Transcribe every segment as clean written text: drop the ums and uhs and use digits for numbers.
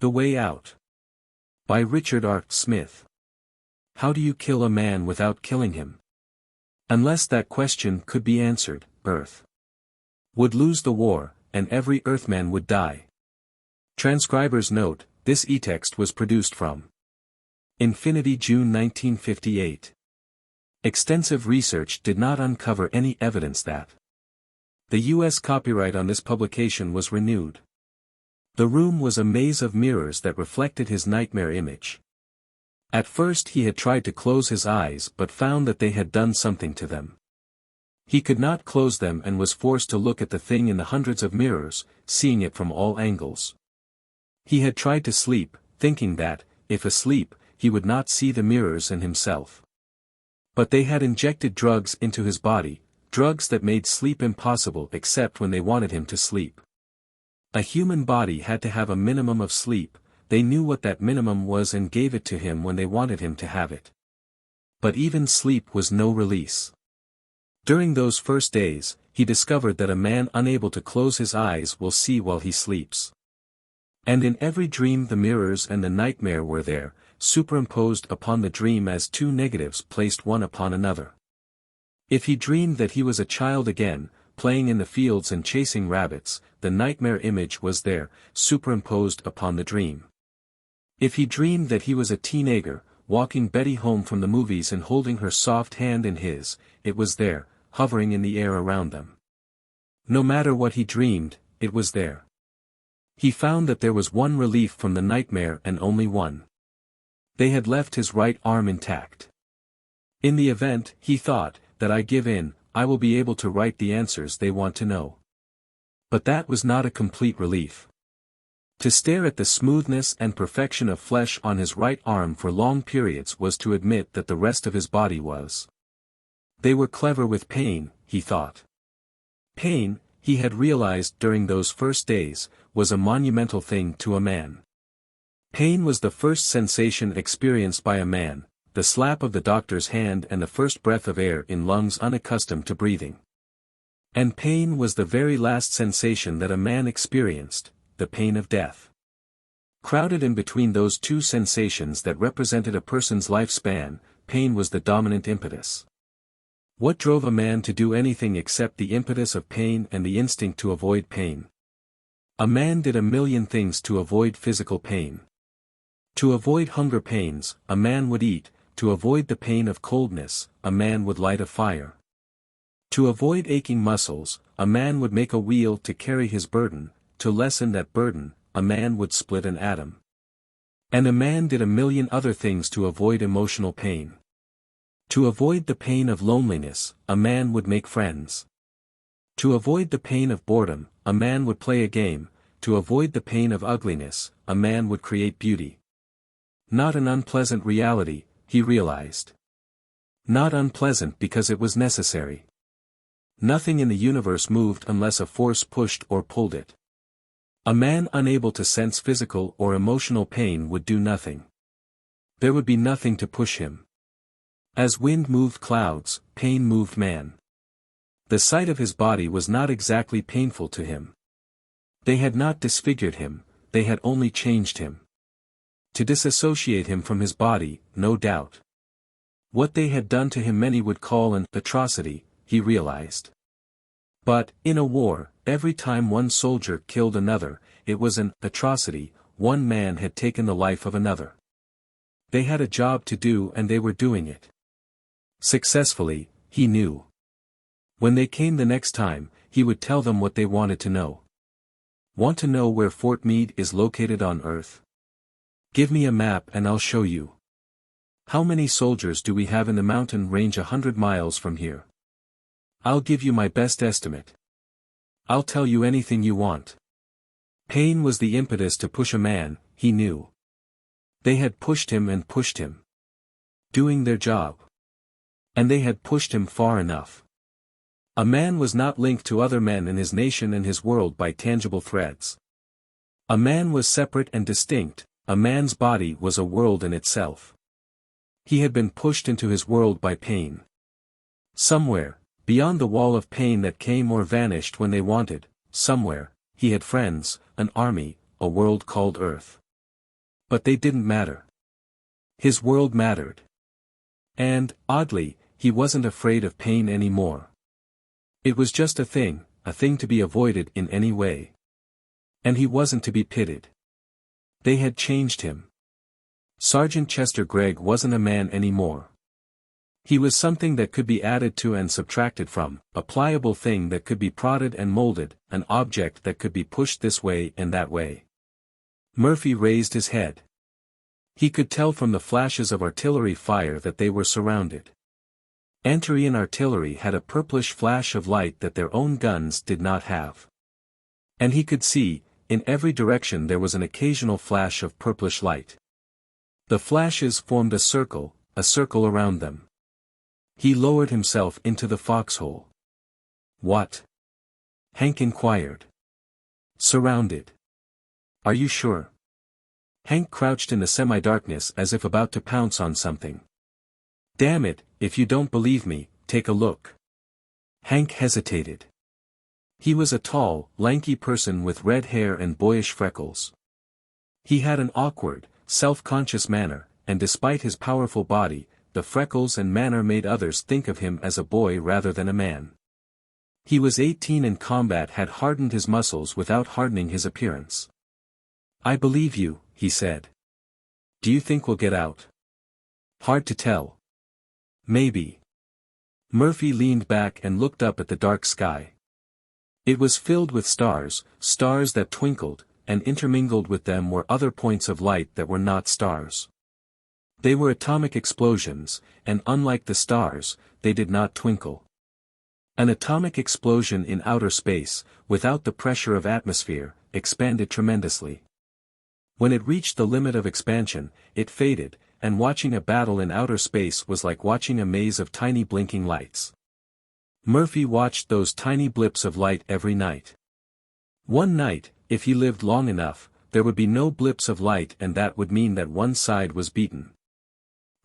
The Way Out. By Richard R. Smith. How do you kill a man without killing him? Unless that question could be answered, Earth would lose the war, and every Earthman would die. Transcriber's note: this e-text was produced from Infinity, June 1958. Extensive research did not uncover any evidence that the U.S. copyright on this publication was renewed. The room was a maze of mirrors that reflected his nightmare image. At first he had tried to close his eyes but found that they had done something to them. He could not close them and was forced to look at the thing in the hundreds of mirrors, seeing it from all angles. He had tried to sleep, thinking that, if asleep, he would not see the mirrors and himself. But they had injected drugs into his body, drugs that made sleep impossible except when they wanted him to sleep. A human body had to have a minimum of sleep. They knew what that minimum was and gave it to him when they wanted him to have it. But even sleep was no release. During those first days, he discovered that a man unable to close his eyes will see while he sleeps. And in every dream the mirrors and the nightmare were there, superimposed upon the dream as two negatives placed one upon another. If he dreamed that he was a child again, playing in the fields and chasing rabbits, the nightmare image was there, superimposed upon the dream. If he dreamed that he was a teenager, walking Betty home from the movies and holding her soft hand in his, it was there, hovering in the air around them. No matter what he dreamed, it was there. He found that there was one relief from the nightmare and only one. They had left his right arm intact. In the event, he thought, that I give in, I will be able to write the answers they want to know. But that was not a complete relief. To stare at the smoothness and perfection of flesh on his right arm for long periods was to admit that the rest of his body was. They were clever with pain, he thought. Pain, he had realized during those first days, was a monumental thing to a man. Pain was the first sensation experienced by a man, the slap of the doctor's hand and the first breath of air in lungs unaccustomed to breathing. And pain was the very last sensation that a man experienced, the pain of death. Crowded in between those two sensations that represented a person's lifespan, pain was the dominant impetus. What drove a man to do anything except the impetus of pain and the instinct to avoid pain? A man did a million things to avoid physical pain. To avoid hunger pains, a man would eat. To avoid the pain of coldness, a man would light a fire. To avoid aching muscles, a man would make a wheel to carry his burden. To lessen that burden, a man would split an atom. And a man did a million other things to avoid emotional pain. To avoid the pain of loneliness, a man would make friends. To avoid the pain of boredom, a man would play a game. To avoid the pain of ugliness, a man would create beauty. Not an unpleasant reality, he realized. Not unpleasant because it was necessary. Nothing in the universe moved unless a force pushed or pulled it. A man unable to sense physical or emotional pain would do nothing. There would be nothing to push him. As wind moved clouds, pain moved man. The sight of his body was not exactly painful to him. They had not disfigured him, they had only changed him. To disassociate him from his body, no doubt. What they had done to him many would call an atrocity, he realized. But, in a war, every time one soldier killed another, it was an atrocity. One man had taken the life of another. They had a job to do and they were doing it. Successfully, he knew. When they came the next time, he would tell them what they wanted to know. Want to know where Fort Meade is located on Earth? Give me a map and I'll show you. How many soldiers do we have in the mountain range 100 miles from here? I'll give you my best estimate. I'll tell you anything you want. Pain was the impetus to push a man, he knew. They had pushed him and pushed him. Doing their job. And they had pushed him far enough. A man was not linked to other men in his nation and his world by tangible threads. A man was separate and distinct. A man's body was a world in itself. He had been pushed into his world by pain. Somewhere, beyond the wall of pain that came or vanished when they wanted, somewhere, he had friends, an army, a world called Earth. But they didn't matter. His world mattered. And, oddly, he wasn't afraid of pain anymore. It was just a thing to be avoided in any way. And he wasn't to be pitied. They had changed him. Sergeant Chester Gregg wasn't a man anymore. He was something that could be added to and subtracted from, a pliable thing that could be prodded and molded, an object that could be pushed this way and that way. Murphy raised his head. He could tell from the flashes of artillery fire that they were surrounded. Antarean artillery had a purplish flash of light that their own guns did not have. And he could see, in every direction there was an occasional flash of purplish light. The flashes formed a circle around them. He lowered himself into the foxhole. What? Hank inquired. Surrounded. Are you sure? Hank crouched in the semi-darkness as if about to pounce on something. Damn it, if you don't believe me, take a look. Hank hesitated. He was a tall, lanky person with red hair and boyish freckles. He had an awkward, self-conscious manner, and despite his powerful body, the freckles and manner made others think of him as a boy rather than a man. He was 18 and combat had hardened his muscles without hardening his appearance. I believe you, he said. Do you think we'll get out? Hard to tell. Maybe. Murphy leaned back and looked up at the dark sky. It was filled with stars that twinkled, and intermingled with them were other points of light that were not stars. They were atomic explosions, and unlike the stars, they did not twinkle. An atomic explosion in outer space, without the pressure of atmosphere, expanded tremendously. When it reached the limit of expansion, it faded, and watching a battle in outer space was like watching a maze of tiny blinking lights. Murphy watched those tiny blips of light every night. One night, if he lived long enough, there would be no blips of light, and that would mean that one side was beaten.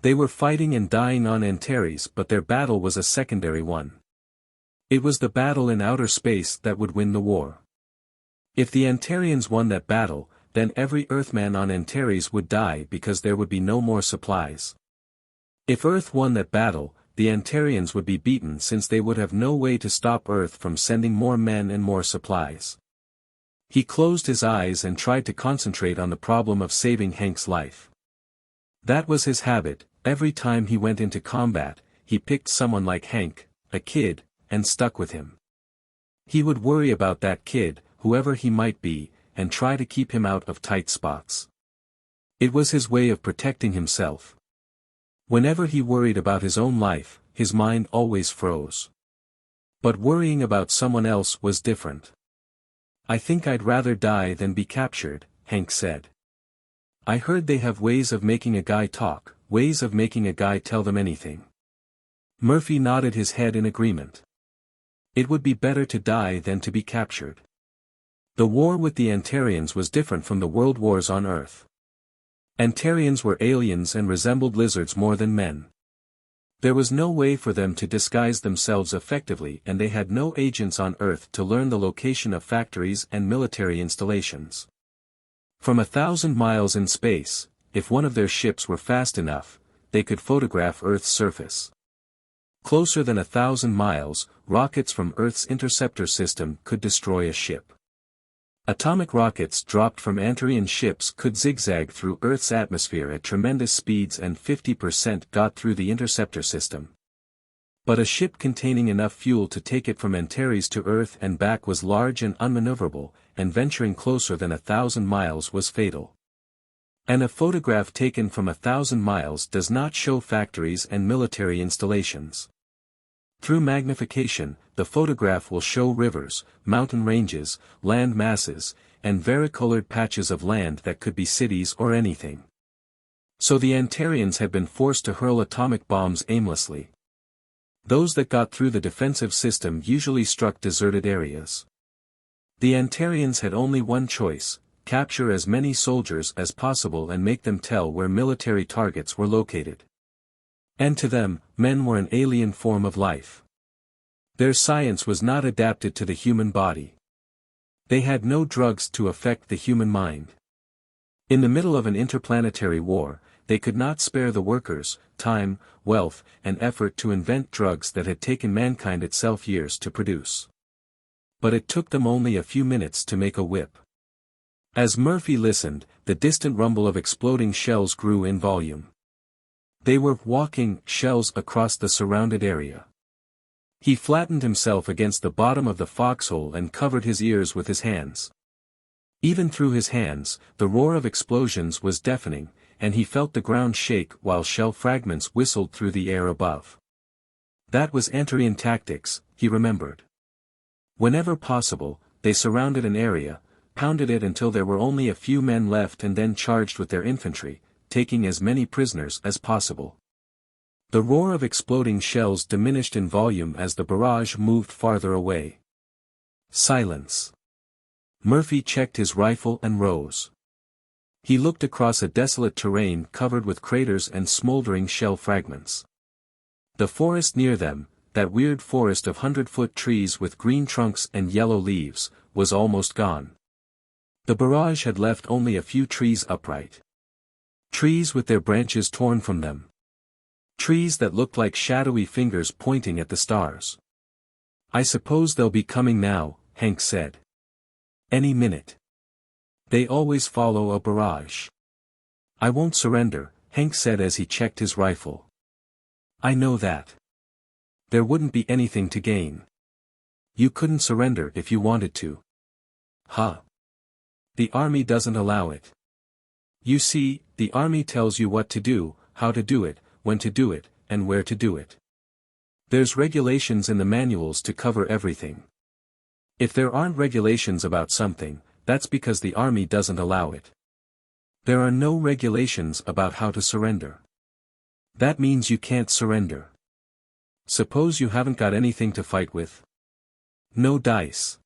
They were fighting and dying on Antares, but their battle was a secondary one. It was the battle in outer space that would win the war. If the Antarians won that battle, then every Earthman on Antares would die because there would be no more supplies. If Earth won that battle, the Antarians would be beaten since they would have no way to stop Earth from sending more men and more supplies. He closed his eyes and tried to concentrate on the problem of saving Hank's life. That was his habit. Every time he went into combat, he picked someone like Hank, a kid, and stuck with him. He would worry about that kid, whoever he might be, and try to keep him out of tight spots. It was his way of protecting himself. Whenever he worried about his own life, his mind always froze. But worrying about someone else was different. I think I'd rather die than be captured, Hank said. I heard they have ways of making a guy talk, ways of making a guy tell them anything. Murphy nodded his head in agreement. It would be better to die than to be captured. The war with the Antarians was different from the world wars on Earth. Antarians were aliens and resembled lizards more than men. There was no way for them to disguise themselves effectively, and they had no agents on Earth to learn the location of factories and military installations. From 1,000 miles in space, if one of their ships were fast enough, they could photograph Earth's surface. Closer than 1,000 miles, rockets from Earth's interceptor system could destroy a ship. Atomic rockets dropped from Antarian ships could zigzag through Earth's atmosphere at tremendous speeds, and 50% got through the interceptor system. But a ship containing enough fuel to take it from Antares to Earth and back was large and unmaneuverable, and venturing closer than 1,000 miles was fatal. And a photograph taken from 1,000 miles does not show factories and military installations. Through magnification, the photograph will show rivers, mountain ranges, land masses, and varicolored patches of land that could be cities or anything. So the Antarians had been forced to hurl atomic bombs aimlessly. Those that got through the defensive system usually struck deserted areas. The Antarians had only one choice: capture as many soldiers as possible and make them tell where military targets were located. And to them, men were an alien form of life. Their science was not adapted to the human body. They had no drugs to affect the human mind. In the middle of an interplanetary war, they could not spare the workers, time, wealth, and effort to invent drugs that had taken mankind itself years to produce. But it took them only a few minutes to make a whip. As Murphy listened, the distant rumble of exploding shells grew in volume. They were walking shells across the surrounded area. He flattened himself against the bottom of the foxhole and covered his ears with his hands. Even through his hands, the roar of explosions was deafening, and he felt the ground shake while shell fragments whistled through the air above. That was Antarean tactics, he remembered. Whenever possible, they surrounded an area, pounded it until there were only a few men left and then charged with their infantry, taking as many prisoners as possible. The roar of exploding shells diminished in volume as the barrage moved farther away. Silence. Murphy checked his rifle and rose. He looked across a desolate terrain covered with craters and smoldering shell fragments. The forest near them, that weird forest of 100-foot trees with green trunks and yellow leaves, was almost gone. The barrage had left only a few trees upright. Trees with their branches torn from them. Trees that looked like shadowy fingers pointing at the stars. "I suppose they'll be coming now," Hank said. "Any minute. They always follow a barrage." "I won't surrender," Hank said as he checked his rifle. "I know that. There wouldn't be anything to gain. You couldn't surrender if you wanted to." "Huh. The army doesn't allow it. You see, the army tells you what to do, how to do it, when to do it, and where to do it. There's regulations in the manuals to cover everything. If there aren't regulations about something, that's because the army doesn't allow it. There are no regulations about how to surrender. That means you can't surrender. Suppose you haven't got anything to fight with. No dice.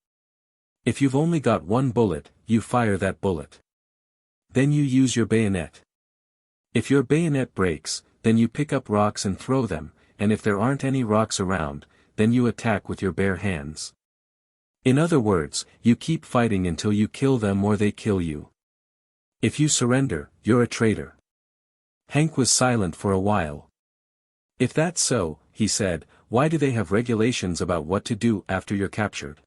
If you've only got one bullet, you fire that bullet. Then you use your bayonet. If your bayonet breaks, then you pick up rocks and throw them, and if there aren't any rocks around, then you attack with your bare hands. In other words, you keep fighting until you kill them or they kill you. If you surrender, you're a traitor." Hank was silent for a while. "If that's so," he said, "why do they have regulations about what to do after you're captured?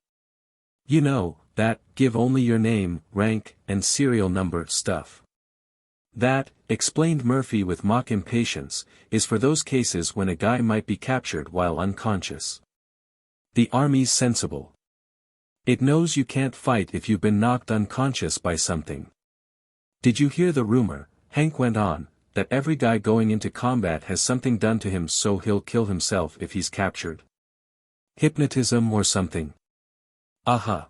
You know, that, give only your name, rank, and serial number stuff. That," explained Murphy with mock impatience, "is for those cases when a guy might be captured while unconscious. The army's sensible. It knows you can't fight if you've been knocked unconscious by something. Did you hear the rumor," Hank went on, "that every guy going into combat has something done to him so he'll kill himself if he's captured? Hypnotism or something." "Aha."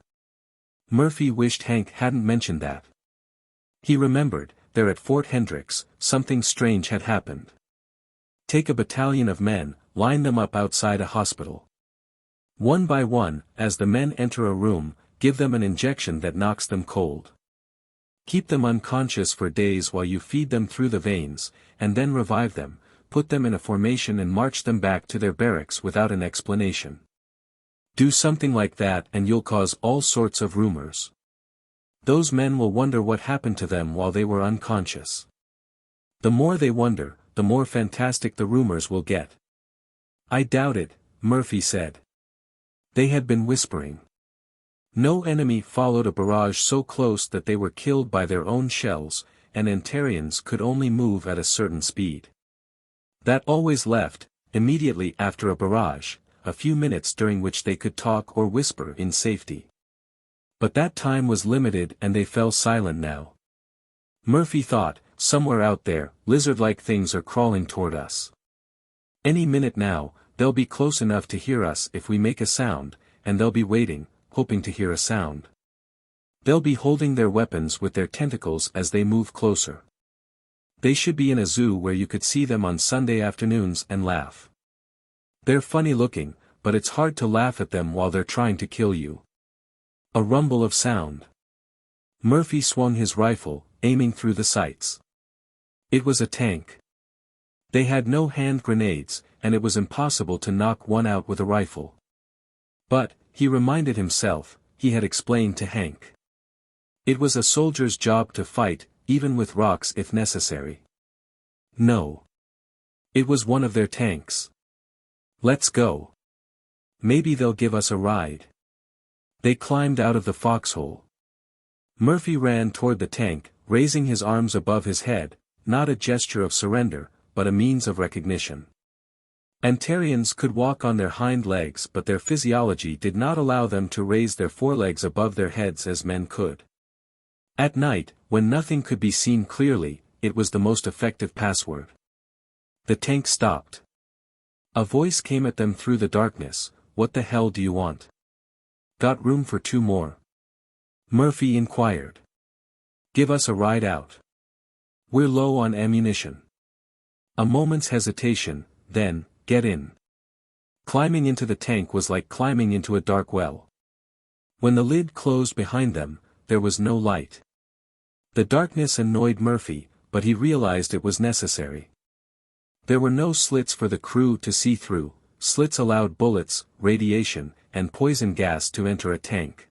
Murphy wished Hank hadn't mentioned that. He remembered, there at Fort Hendricks, something strange had happened. Take a battalion of men, line them up outside a hospital. One by one, as the men enter a room, give them an injection that knocks them cold. Keep them unconscious for days while you feed them through the veins, and then revive them, put them in a formation and march them back to their barracks without an explanation. Do something like that and you'll cause all sorts of rumors. Those men will wonder what happened to them while they were unconscious. The more they wonder, the more fantastic the rumors will get." "I doubt it," Murphy said. They had been whispering. No enemy followed a barrage so close that they were killed by their own shells, and Antarians could only move at a certain speed. That always left, immediately after a barrage, a few minutes during which they could talk or whisper in safety. But that time was limited and they fell silent now. Murphy thought, somewhere out there, lizard-like things are crawling toward us. Any minute now, they'll be close enough to hear us if we make a sound, and they'll be waiting, hoping to hear a sound. They'll be holding their weapons with their tentacles as they move closer. They should be in a zoo where you could see them on Sunday afternoons and laugh. They're funny looking, but it's hard to laugh at them while they're trying to kill you." A rumble of sound. Murphy swung his rifle, aiming through the sights. It was a tank. They had no hand grenades, and it was impossible to knock one out with a rifle. But, he reminded himself, he had explained to Hank. It was a soldier's job to fight, even with rocks if necessary. No. It was one of their tanks. Let's go. Maybe they'll give us a ride. They climbed out of the foxhole. Murphy ran toward the tank, raising his arms above his head, not a gesture of surrender, but a means of recognition. Antarians could walk on their hind legs, but their physiology did not allow them to raise their forelegs above their heads as men could. At night, when nothing could be seen clearly, it was the most effective password. The tank stopped. A voice came at them through the darkness. "What the hell do you want? Got room for 2 more?" Murphy inquired. "Give us a ride out. We're low on ammunition." A moment's hesitation, then, "Get in." Climbing into the tank was like climbing into a dark well. When the lid closed behind them, there was no light. The darkness annoyed Murphy, but he realized it was necessary. There were no slits for the crew to see through. Slits allowed bullets, radiation, and poison gas to enter a tank.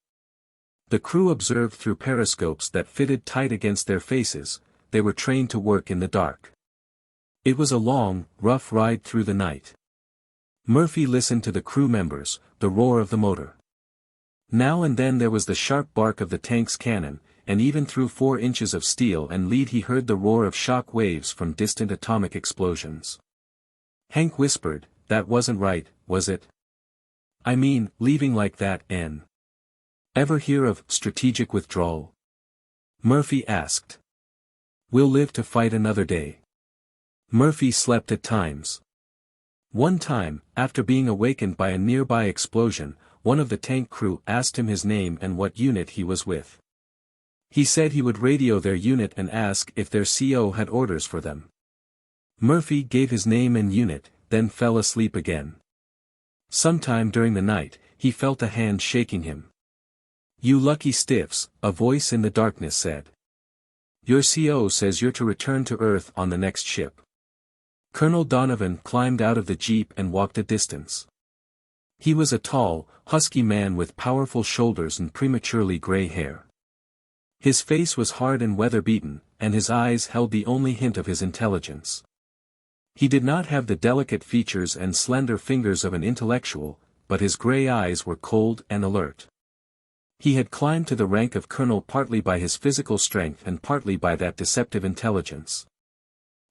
The crew observed through periscopes that fitted tight against their faces. They were trained to work in the dark. It was a long, rough ride through the night. Murphy listened to the crew members, the roar of the motor. Now and then there was the sharp bark of the tank's cannon, and even through 4 inches of steel and lead he heard the roar of shock waves from distant atomic explosions. Hank whispered, "That wasn't right, was it? I mean, leaving like that, N. Ever hear of strategic withdrawal?" Murphy asked. "We'll live to fight another day." Murphy slept at times. One time, after being awakened by a nearby explosion, one of the tank crew asked him his name and what unit he was with. He said he would radio their unit and ask if their CO had orders for them. Murphy gave his name and unit, then fell asleep again. Sometime during the night, he felt a hand shaking him. "You lucky stiffs," a voice in the darkness said. "Your CO says you're to return to Earth on the next ship." Colonel Donovan climbed out of the jeep and walked a distance. He was a tall, husky man with powerful shoulders and prematurely gray hair. His face was hard and weather-beaten, and his eyes held the only hint of his intelligence. He did not have the delicate features and slender fingers of an intellectual, but his gray eyes were cold and alert. He had climbed to the rank of colonel partly by his physical strength and partly by that deceptive intelligence.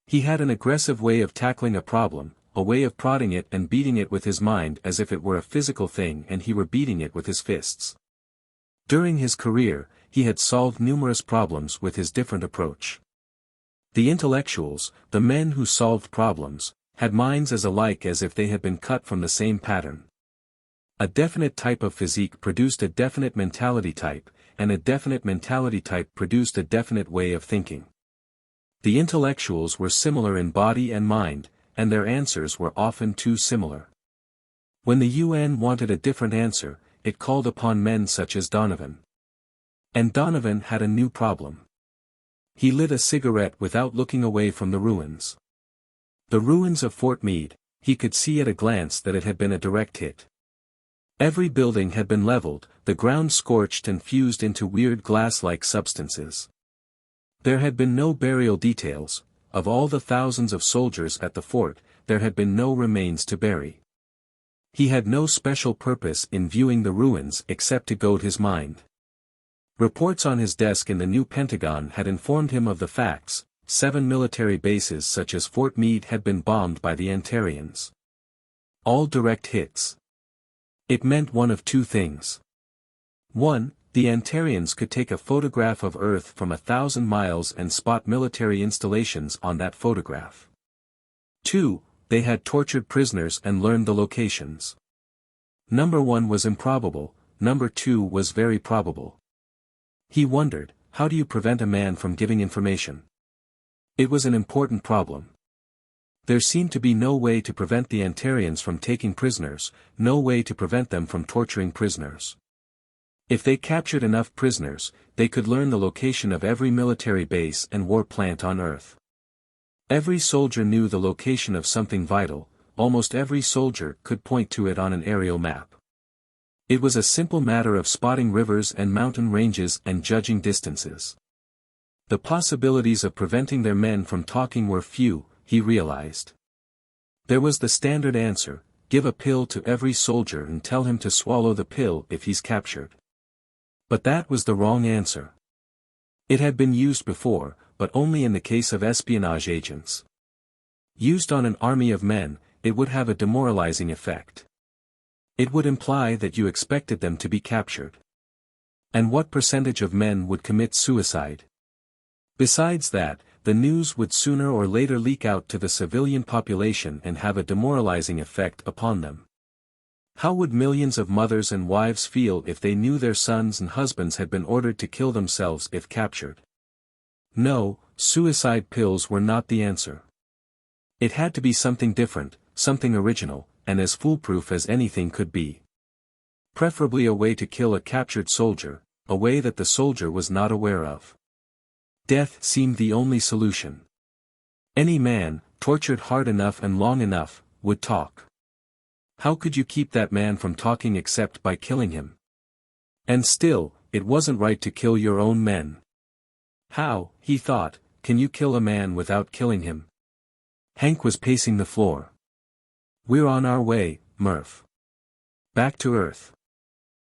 He had an aggressive way of tackling a problem, a way of prodding it and beating it with his mind as if it were a physical thing and he were beating it with his fists. During his career, he had solved numerous problems with his different approach. The intellectuals, the men who solved problems, had minds as alike as if they had been cut from the same pattern. A definite type of physique produced a definite mentality type, and a definite mentality type produced a definite way of thinking. The intellectuals were similar in body and mind, and their answers were often too similar. When the UN wanted a different answer, it called upon men such as Donovan. And Donovan had a new problem. He lit a cigarette without looking away from the ruins. The ruins of Fort Meade, he could see at a glance that it had been a direct hit. Every building had been leveled, the ground scorched and fused into weird glass-like substances. There had been no burial details. Of all the thousands of soldiers at the fort, there had been no remains to bury. He had no special purpose in viewing the ruins except to goad his mind. Reports on his desk in the new Pentagon had informed him of the facts. 7 military bases such as Fort Meade had been bombed by the Antarians. All direct hits. It meant one of 2 things. 1. The Antarians could take a photograph of Earth from 1,000 miles and spot military installations on that photograph. 2. They had tortured prisoners and learned the locations. Number 1 was improbable, number 2 was very probable. He wondered, how do you prevent a man from giving information? It was an important problem. There seemed to be no way to prevent the Antarians from taking prisoners, no way to prevent them from torturing prisoners. If they captured enough prisoners, they could learn the location of every military base and war plant on Earth. Every soldier knew the location of something vital, almost every soldier could point to it on an aerial map. It was a simple matter of spotting rivers and mountain ranges and judging distances. The possibilities of preventing their men from talking were few, he realized. There was the standard answer: give a pill to every soldier and tell him to swallow the pill if he's captured. But that was the wrong answer. It had been used before, but only in the case of espionage agents. Used on an army of men, it would have a demoralizing effect. It would imply that you expected them to be captured. And what percentage of men would commit suicide? Besides that, the news would sooner or later leak out to the civilian population and have a demoralizing effect upon them. How would millions of mothers and wives feel if they knew their sons and husbands had been ordered to kill themselves if captured? No, suicide pills were not the answer. It had to be something different, something original, and as foolproof as anything could be. Preferably a way to kill a captured soldier, a way that the soldier was not aware of. Death seemed the only solution. Any man, tortured hard enough and long enough, would talk. How could you keep that man from talking except by killing him? And still, it wasn't right to kill your own men. How, he thought, can you kill a man without killing him? Hank was pacing the floor. We're on our way, Murph. Back to Earth.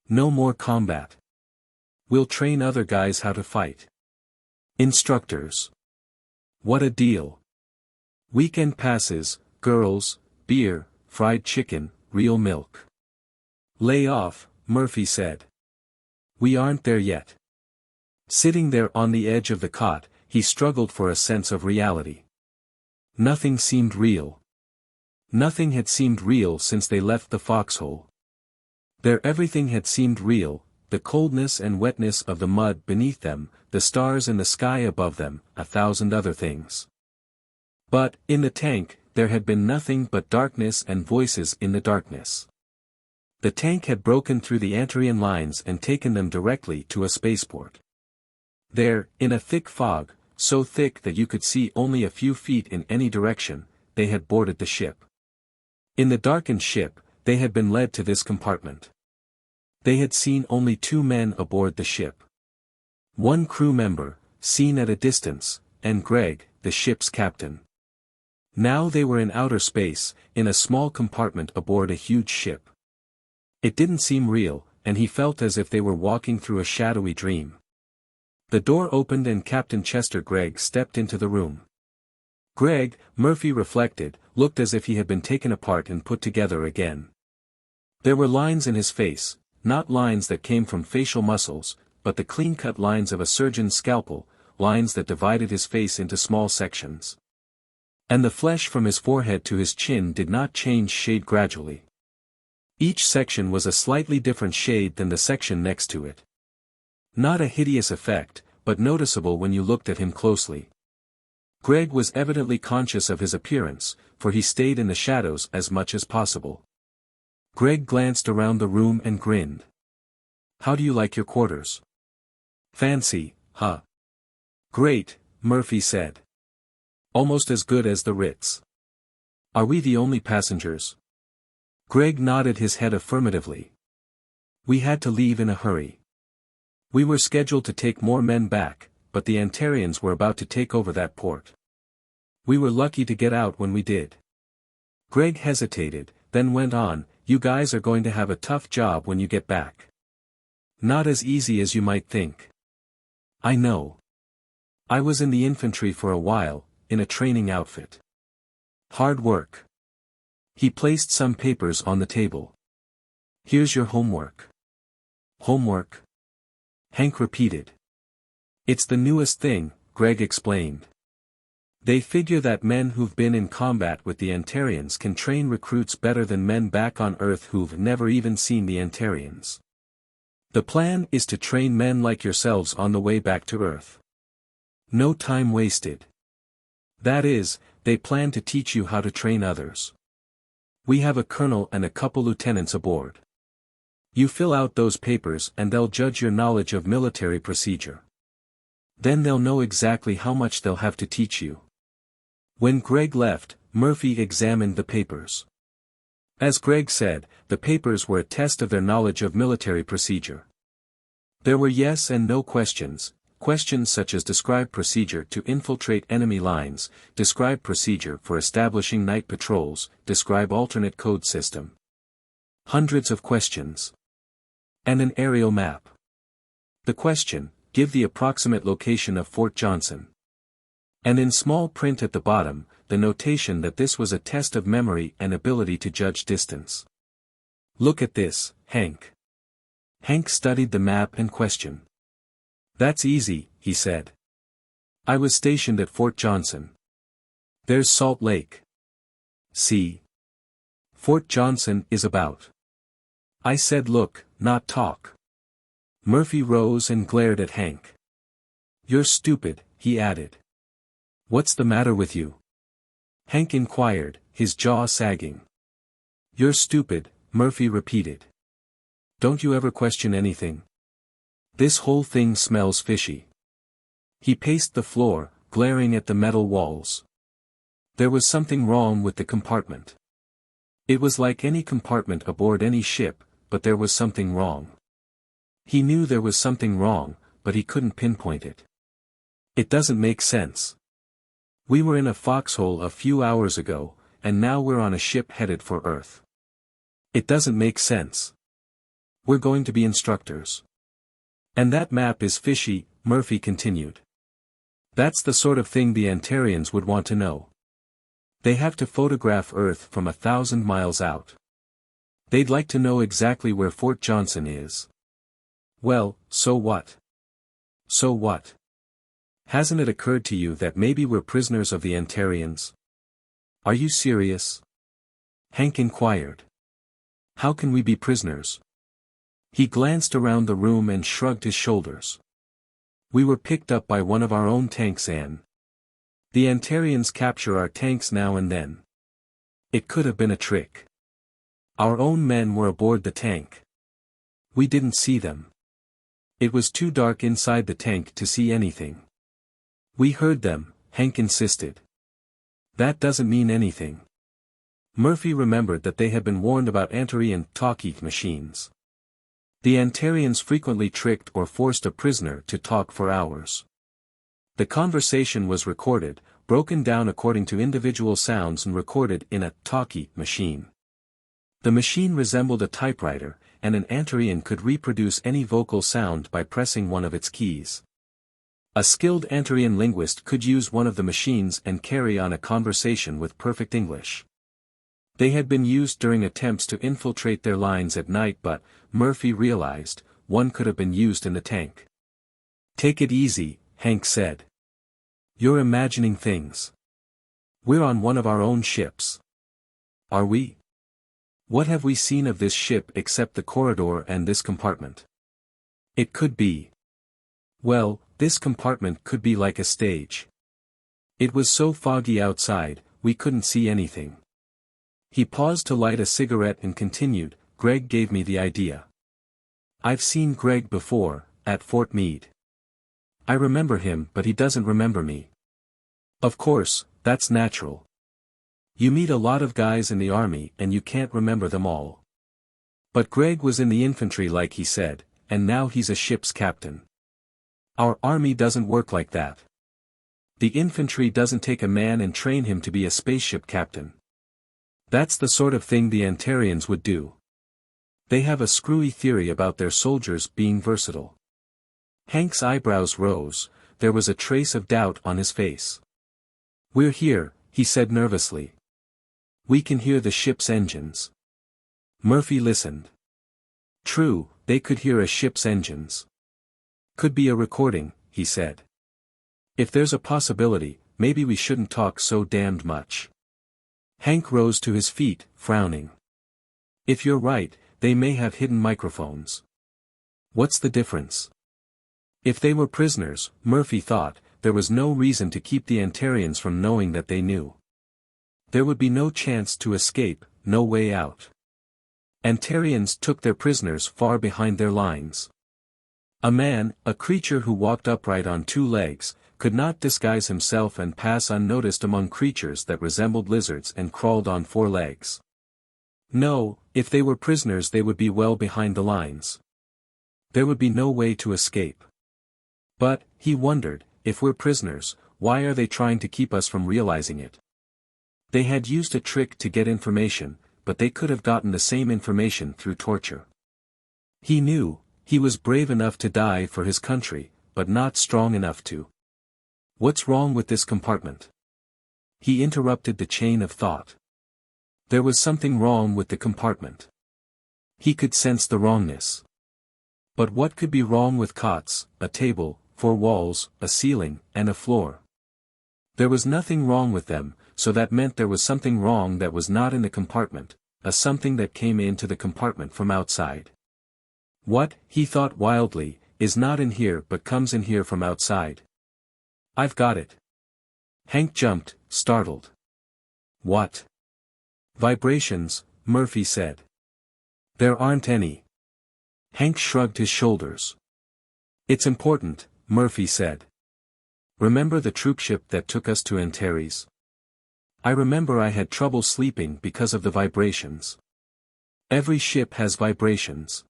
No more combat. We'll train other guys how to fight. Instructors. What a deal. Weekend passes, girls, beer, fried chicken, real milk. Lay off, Murphy said. We aren't there yet. Sitting there on the edge of the cot, he struggled for a sense of reality. Nothing seemed real. Nothing had seemed real since they left the foxhole. There everything had seemed real, the coldness and wetness of the mud beneath them, the stars in the sky above them, 1,000 other things. But, in the tank, there had been nothing but darkness and voices in the darkness. The tank had broken through the Antarean lines and taken them directly to a spaceport. There, in a thick fog, so thick that you could see only a few feet in any direction, they had boarded the ship. In the darkened ship, they had been led to this compartment. They had seen only 2 men aboard the ship. 1 crew member, seen at a distance, and Greg, the ship's captain. Now they were in outer space, in a small compartment aboard a huge ship. It didn't seem real, and he felt as if they were walking through a shadowy dream. The door opened and Captain Chester Gregg stepped into the room. Gregg, Murphy reflected, looked as if he had been taken apart and put together again. There were lines in his face, not lines that came from facial muscles, but the clean-cut lines of a surgeon's scalpel, lines that divided his face into small sections. And the flesh from his forehead to his chin did not change shade gradually. Each section was a slightly different shade than the section next to it. Not a hideous effect, but noticeable when you looked at him closely. Greg was evidently conscious of his appearance, for he stayed in the shadows as much as possible. Greg glanced around the room and grinned. How do you like your quarters? Fancy, huh? Great, Murphy said. Almost as good as the Ritz. Are we the only passengers? Greg nodded his head affirmatively. We had to leave in a hurry. We were scheduled to take more men back, but the Antarians were about to take over that port. We were lucky to get out when we did. Greg hesitated, then went on, you guys are going to have a tough job when you get back. Not as easy as you might think. I know. I was in the infantry for a while, in a training outfit. Hard work. He placed some papers on the table. Here's your homework. Homework? Hank repeated. It's the newest thing, Greg explained. They figure that men who've been in combat with the Antarians can train recruits better than men back on Earth who've never even seen the Antarians. The plan is to train men like yourselves on the way back to Earth. No time wasted. That is, they plan to teach you how to train others. We have a colonel and a couple lieutenants aboard. You fill out those papers and they'll judge your knowledge of military procedure. Then they'll know exactly how much they'll have to teach you. When Greg left, Murphy examined the papers. As Greg said, the papers were a test of their knowledge of military procedure. There were yes and no questions, questions such as describe procedure to infiltrate enemy lines, describe procedure for establishing night patrols, describe alternate code system. Hundreds of questions. And an aerial map. The question, give the approximate location of Fort Johnson. And in small print at the bottom, the notation that this was a test of memory and ability to judge distance. Look at this, Hank. Hank studied the map and question. That's easy, he said. I was stationed at Fort Johnson. There's Salt Lake. See? Fort Johnson is about. I said look, not talk. Murphy rose and glared at Hank. You're stupid, he added. What's the matter with you? Hank inquired, his jaw sagging. You're stupid, Murphy repeated. Don't you ever question anything? This whole thing smells fishy. He paced the floor, glaring at the metal walls. There was something wrong with the compartment. It was like any compartment aboard any ship, but there was something wrong. He knew there was something wrong, but he couldn't pinpoint it. It doesn't make sense. We were in a foxhole a few hours ago, and now we're on a ship headed for Earth. It doesn't make sense. We're going to be instructors. And that map is fishy, Murphy continued. That's the sort of thing the Antarians would want to know. They have to photograph Earth from 1,000 miles out. They'd like to know exactly where Fort Johnson is. Well, so what? So what? Hasn't it occurred to you that maybe we're prisoners of the Antarians? Are you serious? Hank inquired. How can we be prisoners? He glanced around the room and shrugged his shoulders. We were picked up by one of our own tanks and the Antarians capture our tanks now and then. It could have been a trick. Our own men were aboard the tank. We didn't see them. It was too dark inside the tank to see anything. We heard them, Hank insisted. That doesn't mean anything. Murphy remembered that they had been warned about Antarian talkie machines. The Antarians frequently tricked or forced a prisoner to talk for hours. The conversation was recorded, broken down according to individual sounds and recorded in a talkie machine. The machine resembled a typewriter, and an Antarian could reproduce any vocal sound by pressing one of its keys. A skilled Antarian linguist could use one of the machines and carry on a conversation with perfect English. They had been used during attempts to infiltrate their lines at night, but, Murphy realized, one could have been used in the tank. Take it easy, Hank said. You're imagining things. We're on one of our own ships. Are we? What have we seen of this ship except the corridor and this compartment? It could be. Well, this compartment could be like a stage. It was so foggy outside, we couldn't see anything. He paused to light a cigarette and continued, Greg gave me the idea. I've seen Greg before, at Fort Meade. I remember him but he doesn't remember me. Of course, that's natural. You meet a lot of guys in the army and you can't remember them all. But Greg was in the infantry like he said, and now he's a ship's captain. Our army doesn't work like that. The infantry doesn't take a man and train him to be a spaceship captain. That's the sort of thing the Antarians would do. They have a screwy theory about their soldiers being versatile. Hank's eyebrows rose, there was a trace of doubt on his face. We're here, he said nervously. We can hear the ship's engines. Murphy listened. True, they could hear a ship's engines. Could be a recording, he said. If there's a possibility, maybe we shouldn't talk so damned much. Hank rose to his feet, frowning. If you're right, they may have hidden microphones. What's the difference? If they were prisoners, Murphy thought, there was no reason to keep the Antarians from knowing that they knew. There would be no chance to escape, no way out. Antarians took their prisoners far behind their lines. A man, a creature who walked upright on two legs, could not disguise himself and pass unnoticed among creatures that resembled lizards and crawled on four legs. No, if they were prisoners they would be well behind the lines. There would be no way to escape. But, he wondered, if we're prisoners, why are they trying to keep us from realizing it? They had used a trick to get information, but they could have gotten the same information through torture. He knew, he was brave enough to die for his country, but not strong enough to. What's wrong with this compartment? He interrupted the chain of thought. There was something wrong with the compartment. He could sense the wrongness. But what could be wrong with cots, a table, 4 walls, a ceiling, and a floor? There was nothing wrong with them, so that meant there was something wrong that was not in the compartment, a something that came into the compartment from outside. What, he thought wildly, is not in here but comes in here from outside? I've got it. Hank jumped, startled. What? Vibrations, Murphy said. There aren't any. Hank shrugged his shoulders. It's important, Murphy said. Remember the troopship that took us to Antares? I remember I had trouble sleeping because of the vibrations. Every ship has vibrations.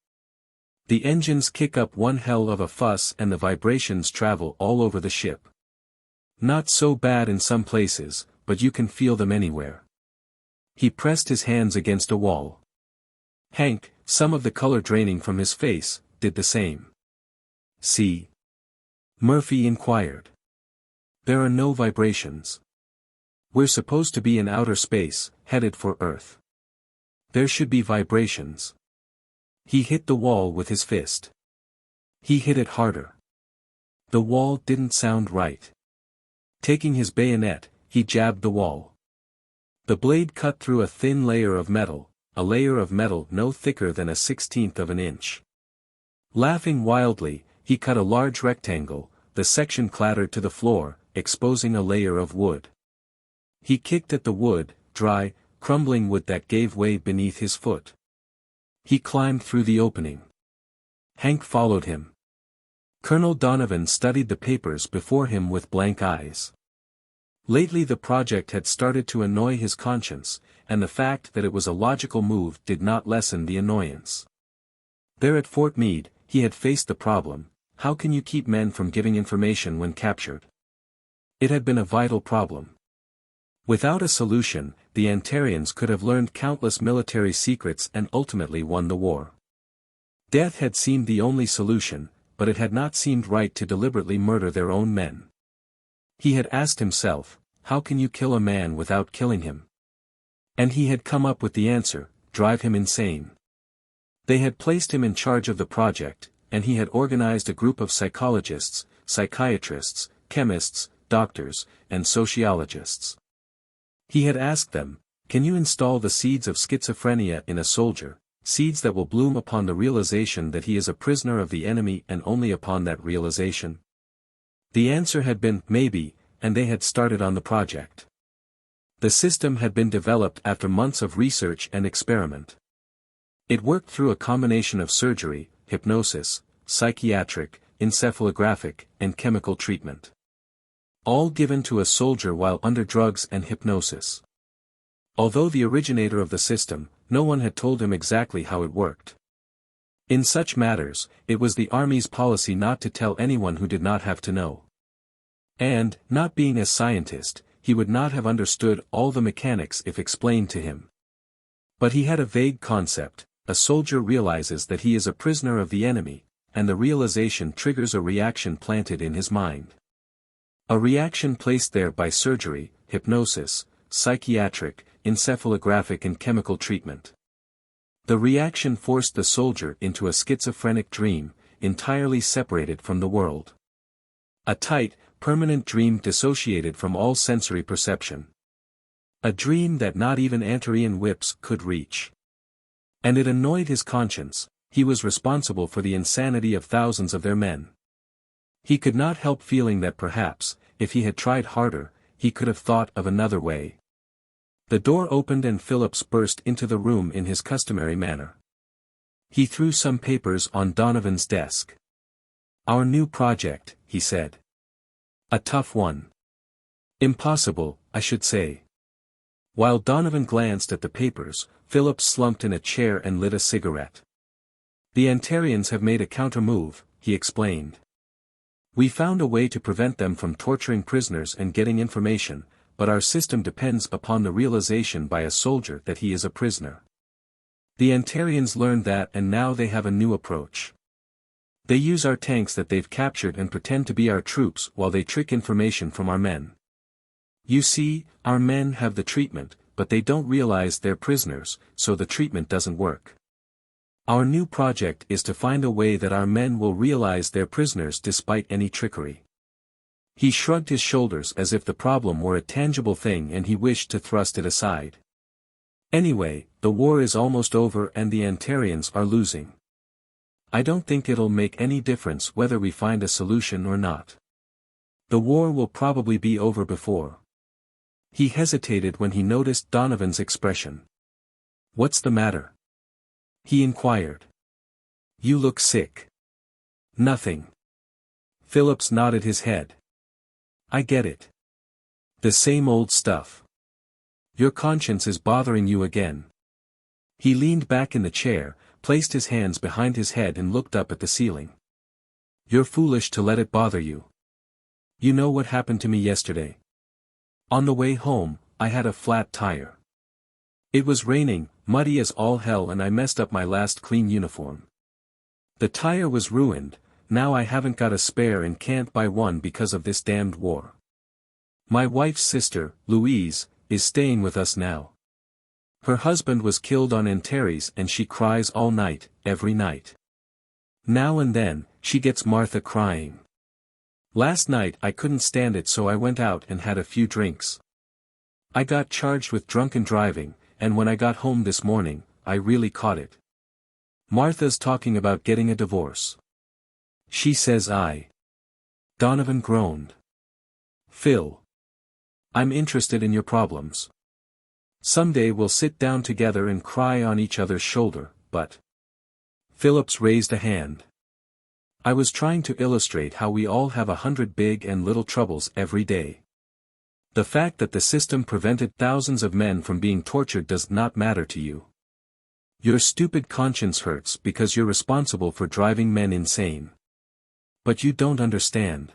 The engines kick up one hell of a fuss and the vibrations travel all over the ship. Not so bad in some places, but you can feel them anywhere. He pressed his hands against a wall. Hank, some of the color draining from his face, did the same. See? Murphy inquired. There are no vibrations. We're supposed to be in outer space, headed for Earth. There should be vibrations. He hit the wall with his fist. He hit it harder. The wall didn't sound right. Taking his bayonet, he jabbed the wall. The blade cut through a thin layer of metal, a layer of metal no thicker than 1/16 of an inch. Laughing wildly, he cut a large rectangle, the section clattered to the floor, exposing a layer of wood. He kicked at the wood, dry, crumbling wood that gave way beneath his foot. He climbed through the opening. Hank followed him. Colonel Donovan studied the papers before him with blank eyes. Lately the project had started to annoy his conscience, and the fact that it was a logical move did not lessen the annoyance. There at Fort Meade, he had faced the problem: how can you keep men from giving information when captured? It had been a vital problem. Without a solution, the Antarians could have learned countless military secrets and ultimately won the war. Death had seemed the only solution, but it had not seemed right to deliberately murder their own men. He had asked himself, how can you kill a man without killing him? And he had come up with the answer: drive him insane. They had placed him in charge of the project, and he had organized a group of psychologists, psychiatrists, chemists, doctors, and sociologists. He had asked them, can you install the seeds of schizophrenia in a soldier, seeds that will bloom upon the realization that he is a prisoner of the enemy and only upon that realization? The answer had been, maybe, and they had started on the project. The system had been developed after months of research and experiment. It worked through a combination of surgery, hypnosis, psychiatric, encephalographic, and chemical treatment. All given to a soldier while under drugs and hypnosis. Although the originator of the system, no one had told him exactly how it worked. In such matters, it was the Army's policy not to tell anyone who did not have to know. And, not being a scientist, he would not have understood all the mechanics if explained to him. But he had a vague concept: a soldier realizes that he is a prisoner of the enemy, and the realization triggers a reaction planted in his mind. A reaction placed there by surgery, hypnosis, psychiatric, encephalographic and chemical treatment. The reaction forced the soldier into a schizophrenic dream, entirely separated from the world. A tight, permanent dream dissociated from all sensory perception. A dream that not even Antarian whips could reach. And it annoyed his conscience: he was responsible for the insanity of thousands of their men. He could not help feeling that perhaps, if he had tried harder, he could have thought of another way. The door opened and Phillips burst into the room in his customary manner. He threw some papers on Donovan's desk. Our new project, he said. A tough one. Impossible, I should say. While Donovan glanced at the papers, Phillips slumped in a chair and lit a cigarette. The Antarians have made a counter-move, he explained. We found a way to prevent them from torturing prisoners and getting information, but our system depends upon the realization by a soldier that he is a prisoner. The Antarians learned that, and now they have a new approach. They use our tanks that they've captured and pretend to be our troops while they trick information from our men. You see, our men have the treatment, but they don't realize they're prisoners, so the treatment doesn't work. Our new project is to find a way that our men will realize they're prisoners despite any trickery. He shrugged his shoulders as if the problem were a tangible thing and he wished to thrust it aside. Anyway, the war is almost over and the Antarians are losing. I don't think it'll make any difference whether we find a solution or not. The war will probably be over before. He hesitated when he noticed Donovan's expression. "What's the matter?" he inquired. "You look sick." "Nothing." Phillips nodded his head. "I get it. The same old stuff. Your conscience is bothering you again." He leaned back in the chair, placed his hands behind his head and looked up at the ceiling. "You're foolish to let it bother you. You know what happened to me yesterday? On the way home, I had a flat tire. It was raining, muddy as all hell, and I messed up my last clean uniform. The tire was ruined. Now I haven't got a spare and can't buy one because of this damned war. My wife's sister, Louise, is staying with us now. Her husband was killed on Antares and she cries all night, every night. Now and then, she gets Martha crying. Last night I couldn't stand it, so I went out and had a few drinks. I got charged with drunken driving, and when I got home this morning, I really caught it. Martha's talking about getting a divorce. She says Donovan groaned. "Phil. I'm interested in your problems. Someday we'll sit down together and cry on each other's shoulder, but..." Phillips raised a hand. "I was trying to illustrate how we all have 100 big and little troubles every day. The fact that the system prevented thousands of men from being tortured does not matter to you. Your stupid conscience hurts because you're responsible for driving men insane. But you don't understand.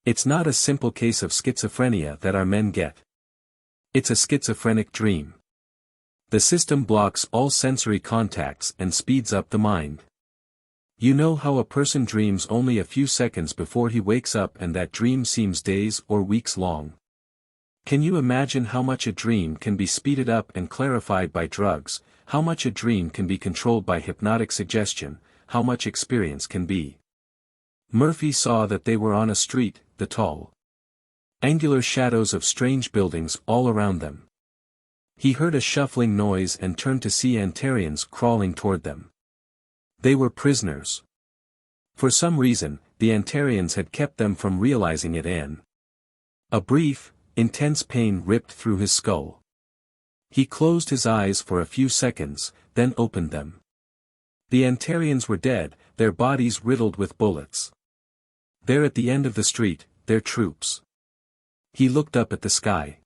It's not a simple case of schizophrenia that our men get. It's a schizophrenic dream. The system blocks all sensory contacts and speeds up the mind. You know how a person dreams only a few seconds before he wakes up and that dream seems days or weeks long? Can you imagine how much a dream can be speeded up and clarified by drugs, how much a dream can be controlled by hypnotic suggestion, how much experience can be? Murphy saw that they were on a street, the tall, angular shadows of strange buildings all around them. He heard a shuffling noise and turned to see Antarians crawling toward them. They were prisoners. For some reason, the Antarians had kept them from realizing it, and a brief, intense pain ripped through his skull. He closed his eyes for a few seconds, then opened them. The Antarians were dead, their bodies riddled with bullets. There at the end of the street, their troops. He looked up at the sky.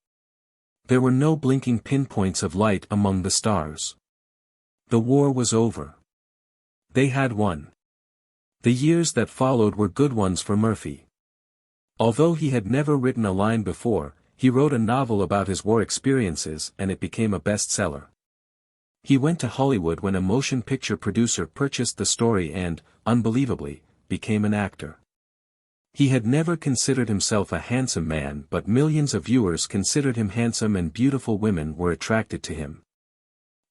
There were no blinking pinpoints of light among the stars. The war was over. They had won. The years that followed were good ones for Murphy. Although he had never written a line before, he wrote a novel about his war experiences and it became a bestseller. He went to Hollywood when a motion picture producer purchased the story and, unbelievably, became an actor. He had never considered himself a handsome man, but millions of viewers considered him handsome and beautiful women were attracted to him.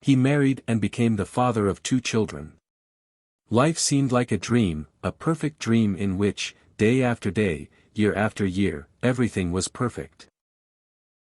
He married and became the father of 2 children. Life seemed like a dream, a perfect dream in which, day after day, year after year, everything was perfect.